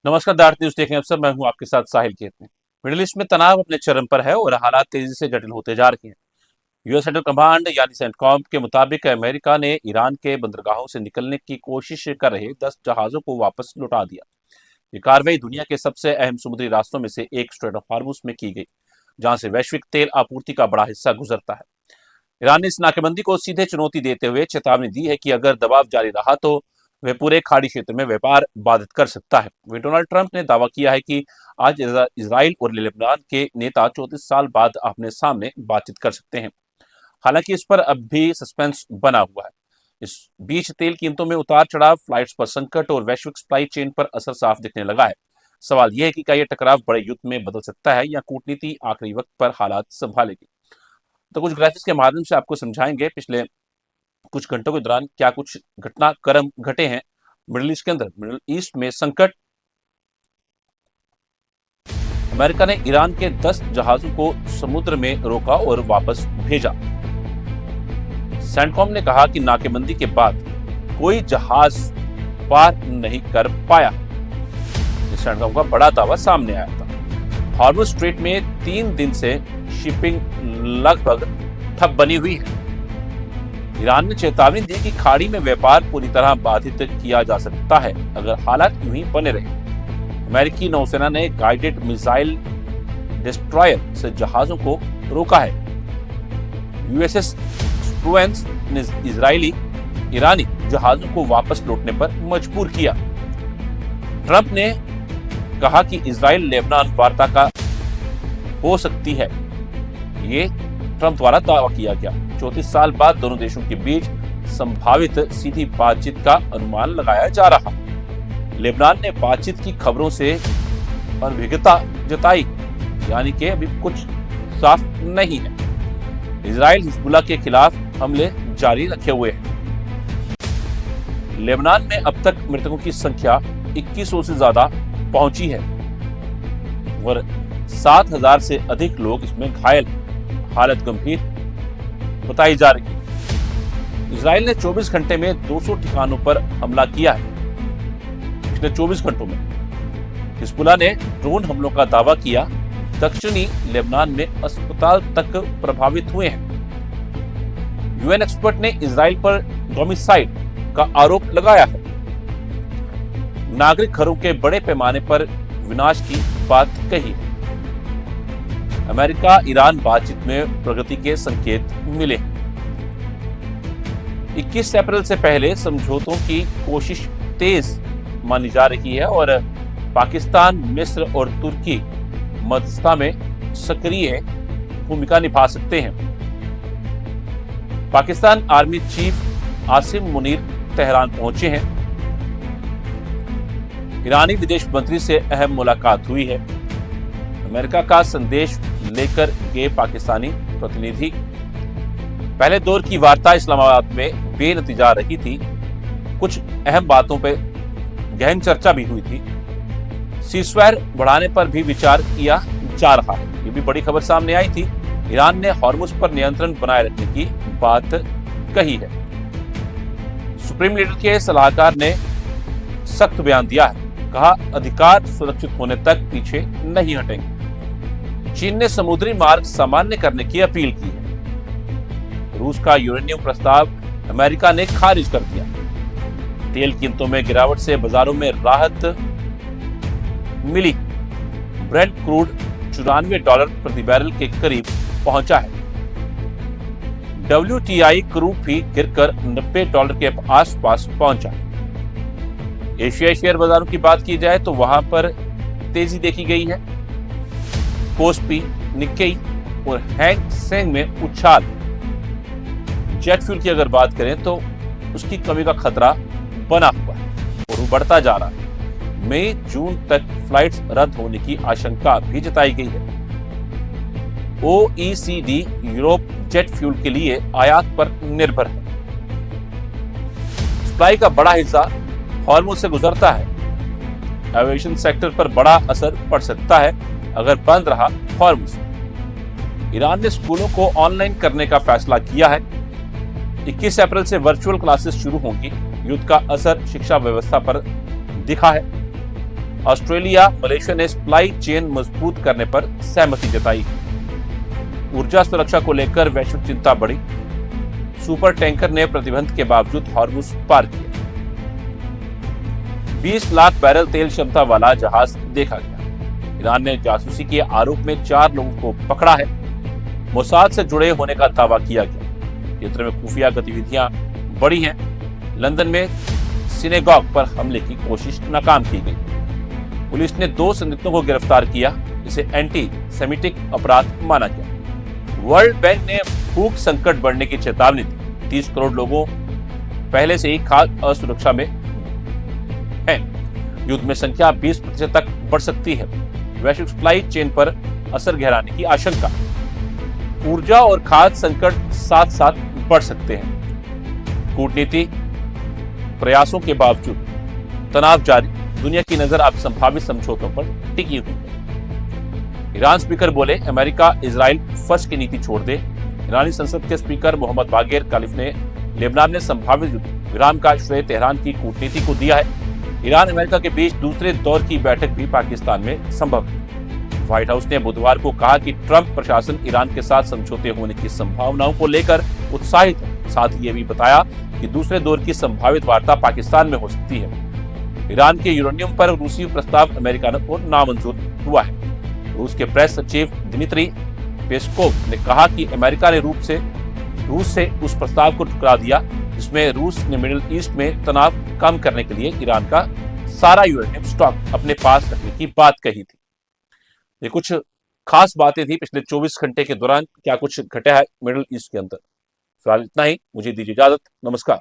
नमस्कार, भारत न्यूज देखने अवसर मैं हूं आपके साथ साहिल खेतने। मिडिल ईस्ट में तनाव अपने चरम पर है और हालात तेजी से जटिल होते जा रहे हैं। यूएस सेंट्रल कमांड यानी सेंटकॉम के मुताबिक अमेरिका ने ईरान के बंदरगाहों से निकलने की कोशिश कर रहे 10 जहाजों को वापस लौटा दिया। ये कार्रवाई दुनिया के सबसे अहम समुद्री रास्तों में से एक स्ट्रेट ऑफ हार्मुज में की गई, जहां से वैश्विक तेल आपूर्ति का बड़ा हिस्सा गुजरता है। ईरान ने इस नाकेबंदी को सीधे चुनौती देते हुए चेतावनी दी है कि अगर दबाव जारी रहा तो वह पूरे खाड़ी क्षेत्र में व्यापार बाधित कर सकता है। वहीं डोनाल्ड ट्रंप ने दावा किया है कि आज इजराइल और लेबनान के नेता 34 साल बाद आमने सामने बातचीत कर सकते हैं। हालांकि इस पर अब भी सस्पेंस बना हुआ है। इस बीच तेल कीमतों में उतार चढ़ाव, फ्लाइट्स पर संकट और वैश्विक सप्लाई चेन पर असर साफ दिखने लगा है। सवाल यह है कि क्या यह टकराव बड़े युद्ध में बदल सकता है या कूटनीति आखिरी वक्त पर हालात संभालेगी। तो कुछ ग्राफिक्स के माध्यम से आपको समझाएंगे पिछले कुछ घंटों के दौरान क्या कुछ घटनाक्रम घटे हैं मिडिल ईस्ट के अंदर। मिडिल ईस्ट में संकट। अमेरिका ने ईरान के 10 जहाजों को समुद्र में रोका और वापस भेजा। सेंटकॉम ने कहा कि नाकेबंदी के बाद कोई जहाज पार नहीं कर पाया। सेंटकॉम का बड़ा दावा सामने आया था। हार्मुज स्ट्रेट में 3 दिन से शिपिंग लगभग ठप बनी हुई है। ईरान ने चेतावनी दी कि खाड़ी में व्यापार पूरी तरह बाधित किया जा सकता है अगर हालात यूं ही बने रहे। अमेरिकी नौसेना ने गाइडेड मिसाइल डिस्ट्रॉयर से जहाजों को रोका है। यूएसएस स्ट्रूएंस ने ईरानी जहाजों को वापस लौटने पर मजबूर किया। ट्रंप ने कहा कि इजराइल लेबनान वार्ता का हो सकती है। ये ट्रंप द्वारा दावा किया गया। 34 साल बाद दोनों देशों के बीच संभावित सीधी बातचीत का अनुमान लगाया जा रहा। लेबनान ने बातचीत की खबरों से अनभिज्ञता जताई, यानी कि अभी कुछ साफ नहीं है। इजराइल हिजबुल्लाह के खिलाफ हमले जारी रखे हुए हैं। लेबनान में अब तक मृतकों की संख्या 2100 से ज्यादा पहुंची है और 7000 से अधिक लोग इसमें घायल, हालत गंभीर बताई जा रही है। इजराइल ने 24 घंटे में 200 ठिकानों पर हमला किया है। पिछले 24 घंटों में हिजबुल्लाह ने ड्रोन हमलों का दावा किया। दक्षिणी लेबनान में अस्पताल तक प्रभावित हुए हैं। यूएन एक्सपर्ट ने इजराइल पर डोमिसाइड का आरोप लगाया है। नागरिक घरों के बड़े पैमाने पर विनाश की बात कही है। अमेरिका ईरान बातचीत में प्रगति के संकेत मिले। 21 अप्रैल से पहले समझौतों की कोशिश तेज मानी जा रही है और पाकिस्तान, मिस्र और तुर्की मध्यस्थता में सक्रिय भूमिका निभा सकते हैं। Pakistan army chief Asim Munir Tehran पहुंचे हैं। ईरानी विदेश मंत्री से अहम मुलाकात हुई है। अमेरिका का संदेश लेकर गए पाकिस्तानी प्रतिनिधि। पहले दौर की वार्ता इस्लामाबाद में बेनतीजा रही थी। कुछ अहम बातों पर गहन चर्चा भी हुई थी। सीजफायर बढ़ाने पर भी विचार किया जा रहा है। ये भी बड़ी खबर सामने आई थी। ईरान ने हार्मुज पर नियंत्रण बनाए रखने की बात कही है। सुप्रीम लीडर के सलाहकार ने सख्त बयान दिया है। कहा, अधिकार सुरक्षित होने तक पीछे नहीं हटेंगे। चीन ने समुद्री मार्ग सामान्य करने की अपील की है। रूस का यूरेनियम प्रस्ताव अमेरिका ने खारिज कर दिया। तेल कीमतों में गिरावट से बाजारों में राहत मिली। ब्रेंट क्रूड $94 प्रति बैरल के करीब पहुंचा है। WTI क्रूड भी गिरकर $90 के आसपास पहुंचा। एशियाई शेयर बाजारों की बात की जाए तो वहां पर तेजी देखी गई है। कोस्पी, निक्केई और हैंग सेंग में उछाल। जेट फ्यूल की अगर बात करें तो उसकी कमी का खतरा बना हुआ है और वो बढ़ता जा रहा है। मई जून तक फ्लाइट्स रद्द होने की आशंका भी जताई गई है। OECD यूरोप जेट फ्यूल के लिए आयात पर निर्भर है। सप्लाई का बड़ा हिस्सा हार्मुज से गुजरता है। एविएशन सेक्टर पर बड़ा असर पड़ सकता है अगर बंद रहा हार्मुज। ईरान ने स्कूलों को ऑनलाइन करने का फैसला किया है। 21 अप्रैल से वर्चुअल क्लासेस शुरू होंगी। युद्ध का असर शिक्षा व्यवस्था पर दिखा है। ऑस्ट्रेलिया, मलेशिया ने सप्लाई चेन मजबूत करने पर सहमति जताई। ऊर्जा सुरक्षा को लेकर वैश्विक चिंता बढ़ी। सुपर टैंकर ने प्रतिबंध के बावजूद हॉर्मुज पार किया। 20 लाख बैरल तेल क्षमता वाला जहाज देखा गया। ईरान ने जासूसी के आरोप में 4 लोगों को पकड़ा है। मोसाद से जुड़े होने का दावा किया गया। क्षेत्र में खुफिया गतिविधियां बढ़ी हैं। लंदन में सिनेगॉग पर हमले की कोशिश नाकाम की गई। पुलिस ने 2 संदिग्धों को गिरफ्तार किया, जिसे एंटी सेमिटिक अपराध माना गया। वर्ल्ड बैंक ने भूख संकट बढ़ने की चेतावनी दी। 30 करोड़ लोगों पहले से ही खाद्य असुरक्षा में हैं। युद्ध में संख्या 20% तक बढ़ सकती है। वैश्विक सप्लाई चेन पर असर गहराने की आशंका। ऊर्जा और खाद्य संकट साथ साथ बढ़ सकते हैं। कूटनीति प्रयासों के बावजूद तनाव जारी। दुनिया की नजर अब संभावित समझौतों पर टिकी हुई है। ईरान स्पीकर बोले, अमेरिका इजराइल फर्स्ट की नीति छोड़ दे। ईरानी संसद के स्पीकर मोहम्मद बागेर कालिफ ने लेबनान में संभावित युद्ध विराम का श्रेय तेहरान की कूटनीति को दिया है। ईरान अमेरिका के बीच दूसरे दौर की बैठक भी पाकिस्तान में संभव है। व्हाइट हाउस ने बुधवार को कहा कि ट्रंप प्रशासन ईरान के साथ समझौते होने की संभावनाओं को लेकर उत्साहित है। साथ ही ये भी बताया कि दूसरे दौर की संभावित वार्ता पाकिस्तान में हो सकती है। ईरान के यूरेनियम पर रूसी प्रस्ताव अमेरिका को नामंजूर हुआ है। रूस के प्रेस सचिव दिमित्री पेस्कोव ने कहा कि अमेरिका ने रूस से उस प्रस्ताव को ठुकरा दिया जिसमें रूस ने मिडिल ईस्ट में तनाव कम करने के लिए ईरान का सारा यूरेनियम स्टॉक अपने पास रखने की बात कही थी। ये कुछ खास बातें थी पिछले 24 घंटे के दौरान क्या कुछ घटा है मिडिल ईस्ट के अंदर। फिलहाल इतना ही, मुझे दीजिए इजाजत। नमस्कार।